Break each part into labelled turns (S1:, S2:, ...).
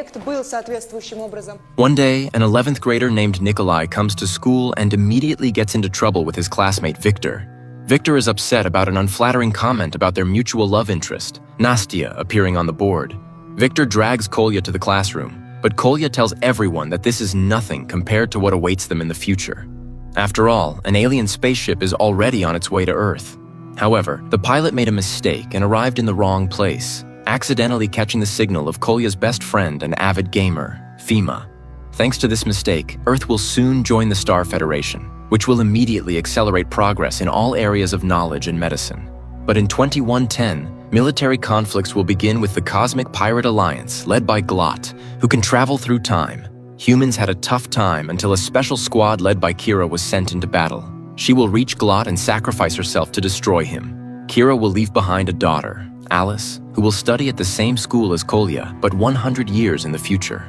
S1: проект был соответствующим образом.
S2: One day, an 11th grader named Nikolai comes to school and immediately gets into trouble with his classmate Victor. Victor is upset about an unflattering comment about their mutual love interest, Nastya, appearing on the board. Victor drags Kolya to the classroom, but Kolya tells everyone that this is nothing compared to what awaits them in the future. After all, an alien spaceship is already on its way to Earth. However, the pilot made a mistake and arrived in the wrong place, accidentally catching the signal of Kolya's best friend and avid gamer, Fima. Thanks to this mistake, Earth will soon join the Star Federation, which will immediately accelerate progress in all areas of knowledge and medicine. But in 2110, military conflicts will begin with the Cosmic Pirate Alliance, led by Glot, who can travel through time. Humans had a tough time until a special squad led by Kira was sent into battle. She will reach Glot and sacrifice herself to destroy him. Kira will leave behind a daughter, Alice, who will study at the same school as Kolya, but 100 years in the future.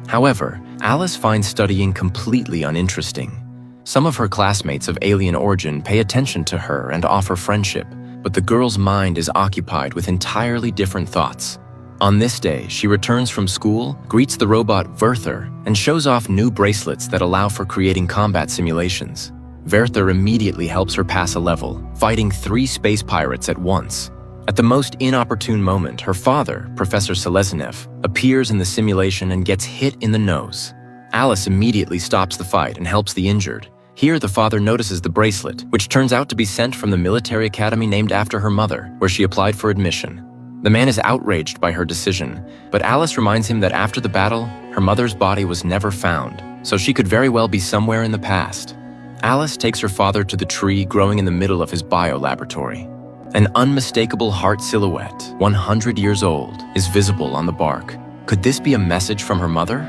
S2: However, Alice finds studying completely uninteresting. Some of her classmates of alien origin pay attention to her and offer friendship, but the girl's mind is occupied with entirely different thoughts. On this day, she returns from school, greets the robot Werther, and shows off new bracelets that allow for creating combat simulations. Werther immediately helps her pass a level, fighting 3 space pirates at once. At the most inopportune moment, her father, Professor Seleznev, appears in the simulation and gets hit in the nose. Alice immediately stops the fight and helps the injured. Here, the father notices the bracelet, which turns out to be sent from the military academy named after her mother, where she applied for admission. The man is outraged by her decision, but Alice reminds him that after the battle, her mother's body was never found, so she could very well be somewhere in the past. Alice takes her father to the tree growing in the middle of his biolaboratory. An unmistakable heart silhouette, 100 years old, is visible on the bark. Could this be a message from her mother?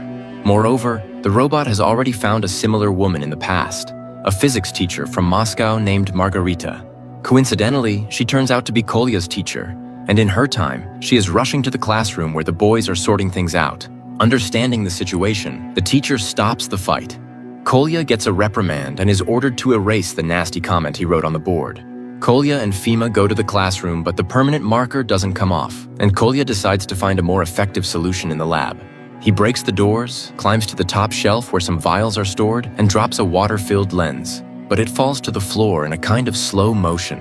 S2: Moreover, the robot has already found a similar woman in the past, a physics teacher from Moscow named Margarita. Coincidentally, she turns out to be Kolya's teacher, and in her time, she is rushing to the classroom where the boys are sorting things out. Understanding the situation, the teacher stops the fight. Kolya gets a reprimand and is ordered to erase the nasty comment he wrote on the board. Kolya and Fima go to the classroom, but the permanent marker doesn't come off, and Kolya decides to find a more effective solution in the lab. He breaks the doors, climbs to the top shelf where some vials are stored, and drops a water-filled lens, but it falls to the floor in a kind of slow motion.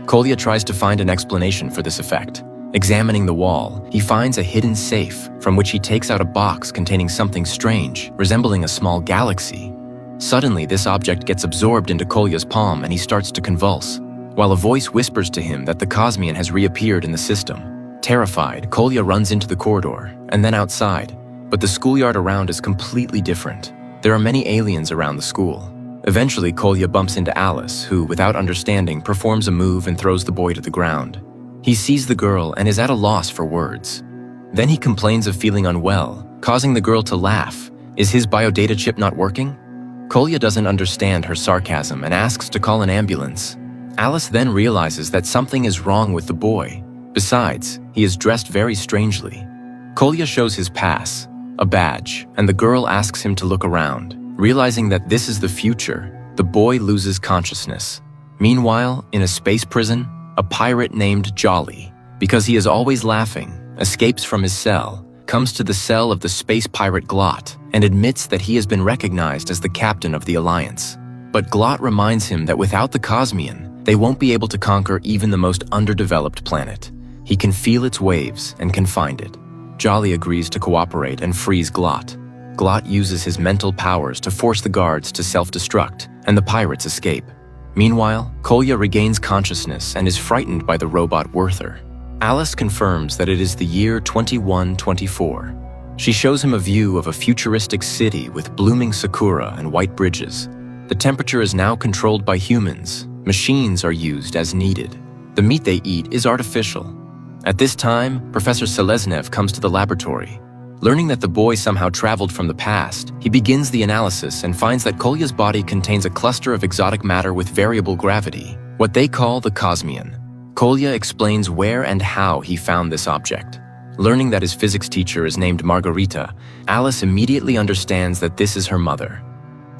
S2: Kolya tries to find an explanation for this effect. Examining the wall, he finds a hidden safe, from which he takes out a box containing something strange, resembling a small galaxy. Suddenly, this object gets absorbed into Kolya's palm and he starts to convulse, while a voice whispers to him that the Cosmian has reappeared in the system. Terrified, Kolya runs into the corridor, and then outside. But the schoolyard around is completely different. There are many aliens around the school. Eventually, Kolya bumps into Alice, who, without understanding, performs a move and throws the boy to the ground. He sees the girl and is at a loss for words. Then he complains of feeling unwell, causing the girl to laugh. Is his biodata chip not working? Kolya doesn't understand her sarcasm and asks to call an ambulance. Alice then realizes that something is wrong with the boy. Besides, he is dressed very strangely. Kolya shows his pass, a badge, and the girl asks him to look around. Realizing that this is the future, the boy loses consciousness. Meanwhile, in a space prison, a pirate named Jolly, because he is always laughing, escapes from his cell, comes to the cell of the space pirate Glot, and admits that he has been recognized as the captain of the Alliance. But Glot reminds him that without the Cosmian, they won't be able to conquer even the most underdeveloped planet. He can feel its waves and can find it. Jolly agrees to cooperate and frees Glot. Glot uses his mental powers to force the guards to self-destruct, and the pirates escape. Meanwhile, Kolya regains consciousness and is frightened by the robot Werther. Alice confirms that it is the year 2124. She shows him a view of a futuristic city with blooming sakura and white bridges. The temperature is now controlled by humans. Machines are used as needed. The meat they eat is artificial. At this time, Professor Seleznev comes to the laboratory. Learning that the boy somehow traveled from the past, he begins the analysis and finds that Kolya's body contains a cluster of exotic matter with variable gravity, what they call the Cosmian. Kolya explains where and how he found this object. Learning that his physics teacher is named Margarita, Alice immediately understands that this is her mother.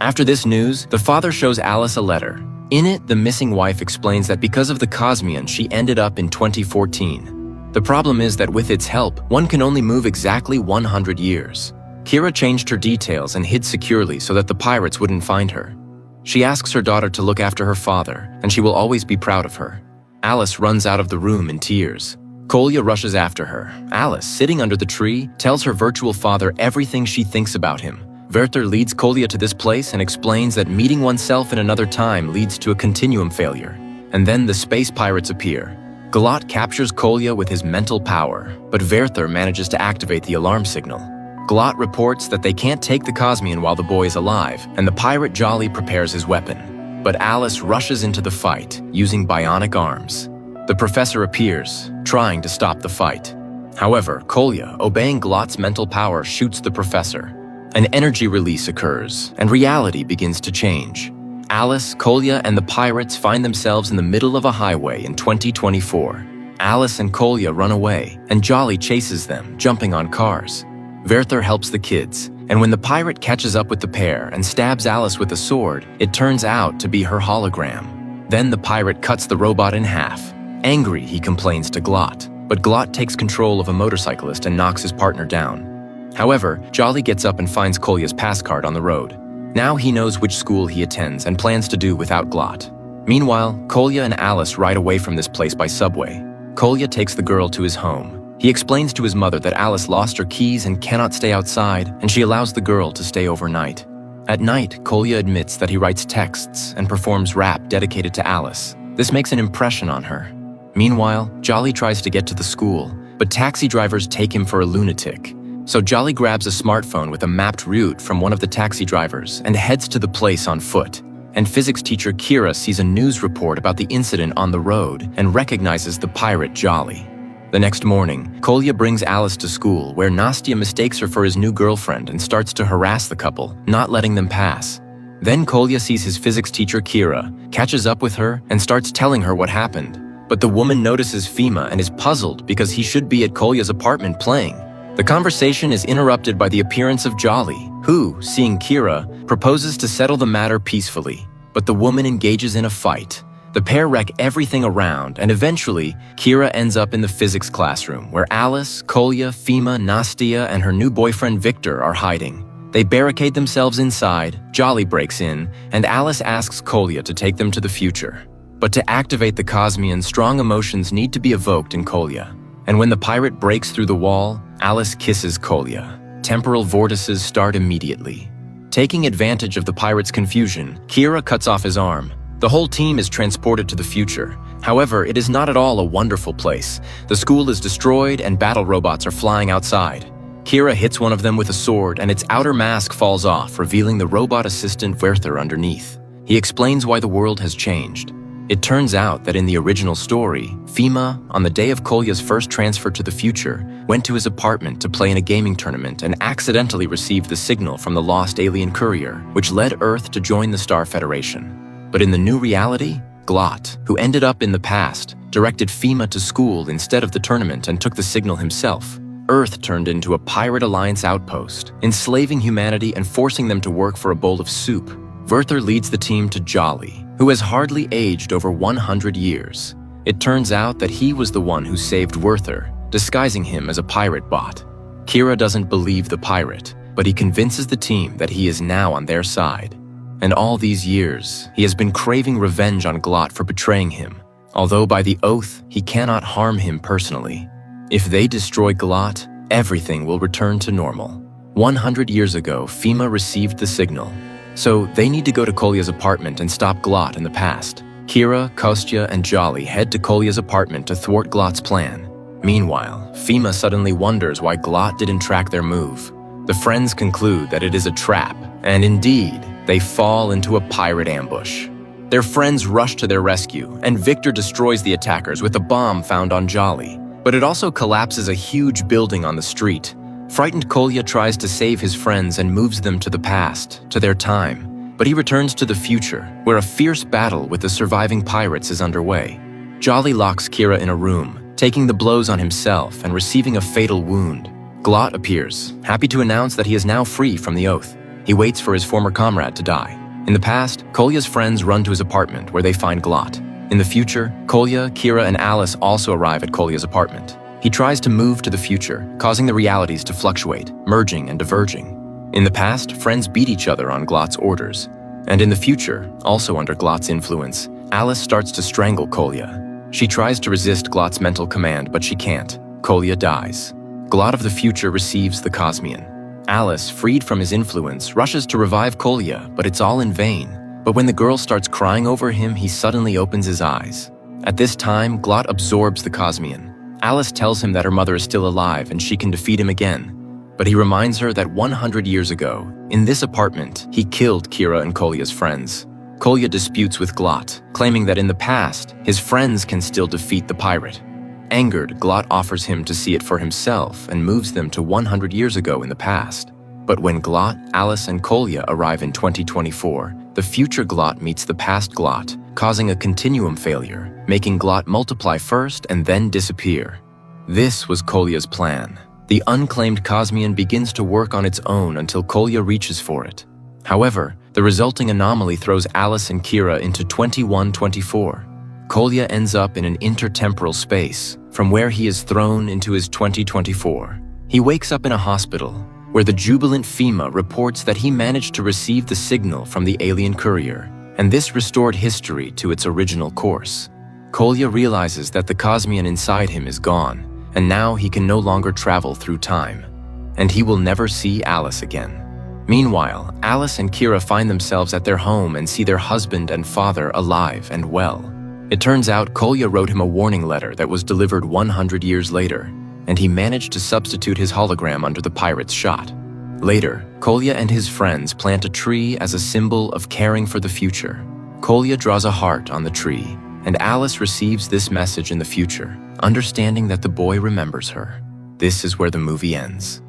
S2: After this news, the father shows Alice a letter. In it, the missing wife explains that because of the Cosmian, she ended up in 2014. The problem is that with its help, one can only move exactly 100 years. Kira changed her details and hid securely so that the pirates wouldn't find her. She asks her daughter to look after her father, and she will always be proud of her. Alice runs out of the room in tears. Kolya rushes after her. Alice, sitting under the tree, tells her virtual father everything she thinks about him. Werther leads Kolya to this place and explains that meeting oneself in another time leads to a continuum failure. And then the space pirates appear. Glot captures Kolya with his mental power, but Werther manages to activate the alarm signal. Glot reports that they can't take the Cosmian while the boy is alive, and the pirate Jolly prepares his weapon. But Alice rushes into the fight, using bionic arms. The professor appears, trying to stop the fight. However, Kolya, obeying Glot's mental power, shoots the professor. An energy release occurs, and reality begins to change. Alice, Kolya, and the pirates find themselves in the middle of a highway in 2024. Alice and Kolya run away, and Jolly chases them, jumping on cars. Werther helps the kids, and when the pirate catches up with the pair and stabs Alice with a sword, it turns out to be her hologram. Then the pirate cuts the robot in half. Angry, he complains to Glot, but Glot takes control of a motorcyclist and knocks his partner down. However, Jolly gets up and finds Kolya's pass card on the road. Now he knows which school he attends and plans to do without Glot. Meanwhile, Kolya and Alice ride away from this place by subway. Kolya takes the girl to his home. He explains to his mother that Alice lost her keys and cannot stay outside, and she allows the girl to stay overnight. At night, Kolya admits that he writes texts and performs rap dedicated to Alice. This makes an impression on her. Meanwhile, Jolly tries to get to the school, but taxi drivers take him for a lunatic. So Jolly grabs a smartphone with a mapped route from one of the taxi drivers and heads to the place on foot. And physics teacher Kira sees a news report about the incident on the road and recognizes the pirate Jolly. The next morning, Kolya brings Alice to school, where Nastya mistakes her for his new girlfriend and starts to harass the couple, not letting them pass. Then Kolya sees his physics teacher Kira, catches up with her, and starts telling her what happened. But the woman notices Fima and is puzzled because he should be at Kolya's apartment playing. The conversation is interrupted by the appearance of Jolly, who, seeing Kira, proposes to settle the matter peacefully. But the woman engages in a fight. The pair wreck everything around, and eventually, Kira ends up in the physics classroom, where Alice, Kolya, Fima, Nastya, and her new boyfriend Victor are hiding. They barricade themselves inside, Jolly breaks in, and Alice asks Kolya to take them to the future. But to activate the Cosmian, strong emotions need to be evoked in Kolya. And when the pirate breaks through the wall, Alice kisses Kolya. Temporal vortices start immediately. Taking advantage of the pirate's confusion, Kira cuts off his arm. The whole team is transported to the future. However, it is not at all a wonderful place. The school is destroyed and battle robots are flying outside. Kira hits one of them with a sword and its outer mask falls off, revealing the robot assistant Werther underneath. He explains why the world has changed. It turns out that in the original story, Fima, on the day of Kolya's first transfer to the future, went to his apartment to play in a gaming tournament and accidentally received the signal from the lost alien courier, which led Earth to join the Star Federation. But in the new reality, Glot, who ended up in the past, directed Fima to school instead of the tournament and took the signal himself. Earth turned into a Pirate Alliance outpost, enslaving humanity and forcing them to work for a bowl of soup. Werther leads the team to Jolly, who has hardly aged over 100 years. It turns out that he was the one who saved Werther, disguising him as a pirate bot. Kira doesn't believe the pirate, but he convinces the team that he is now on their side. And all these years, he has been craving revenge on Glot for betraying him, although by the oath, he cannot harm him personally. If they destroy Glot, everything will return to normal. 100 years ago, Fima received the signal, so they need to go to Kolya's apartment and stop Glot in the past. Kira, Kostya, and Jolly head to Kolya's apartment to thwart Glot's plan. Meanwhile, Fima suddenly wonders why Glot didn't track their move. The friends conclude that it is a trap, and indeed, they fall into a pirate ambush. Their friends rush to their rescue, and Victor destroys the attackers with a bomb found on Jolly. But it also collapses a huge building on the street. Frightened Kolya tries to save his friends and moves them to the past, to their time. But he returns to the future, where a fierce battle with the surviving pirates is underway. Jolly locks Kira in a room, taking the blows on himself and receiving a fatal wound. Glot appears, happy to announce that he is now free from the oath. He waits for his former comrade to die. In the past, Kolya's friends run to his apartment where they find Glot. In the future, Kolya, Kira, and Alice also arrive at Kolya's apartment. He He tries to move to the future, causing the realities to fluctuate, merging and diverging. In the past, friends beat each other on Glot's orders. And in the future, also under Glot's influence, Alice starts to strangle Kolya. She tries to resist Glot's mental command, but she can't. Kolya dies. Glot of the future receives the Cosmian. Alice, freed from his influence, rushes to revive Kolya, but it's all in vain. But when the girl starts crying over him, he suddenly opens his eyes. At this time, Glot absorbs the Cosmian. Alice tells him that her mother is still alive and she can defeat him again. But he reminds her that 100 years ago, in this apartment, he killed Kira and Kolya's friends. Kolya disputes with Glot, claiming that in the past, his friends can still defeat the pirate. Angered, Glot offers him to see it for himself and moves them to 100 years ago in the past. But when Glot, Alice, and Kolya arrive in 2024, the future Glot meets the past Glot, causing a continuum failure, making Glot multiply first and then disappear. This was Kolya's plan. The unclaimed Cosmian begins to work on its own until Kolya reaches for it. However, the resulting anomaly throws Alice and Kira into 2124. Kolya ends up in an intertemporal space, from where he is thrown into his 2024. He wakes up in a hospital, where the jubilant Fema reports that he managed to receive the signal from the alien courier, and this restored history to its original course. Kolya realizes that the Cosmian inside him is gone, and now he can no longer travel through time, and he will never see Alice again. Meanwhile, Alice and Kira find themselves at their home and see their husband and father alive and well. It turns out Kolya wrote him a warning letter that was delivered 100 years later, and he managed to substitute his hologram under the pirate's shot. Later, Kolya and his friends plant a tree as a symbol of caring for the future. Kolya draws a heart on the tree, and Alice receives this message in the future, understanding that the boy remembers her. This is where the movie ends.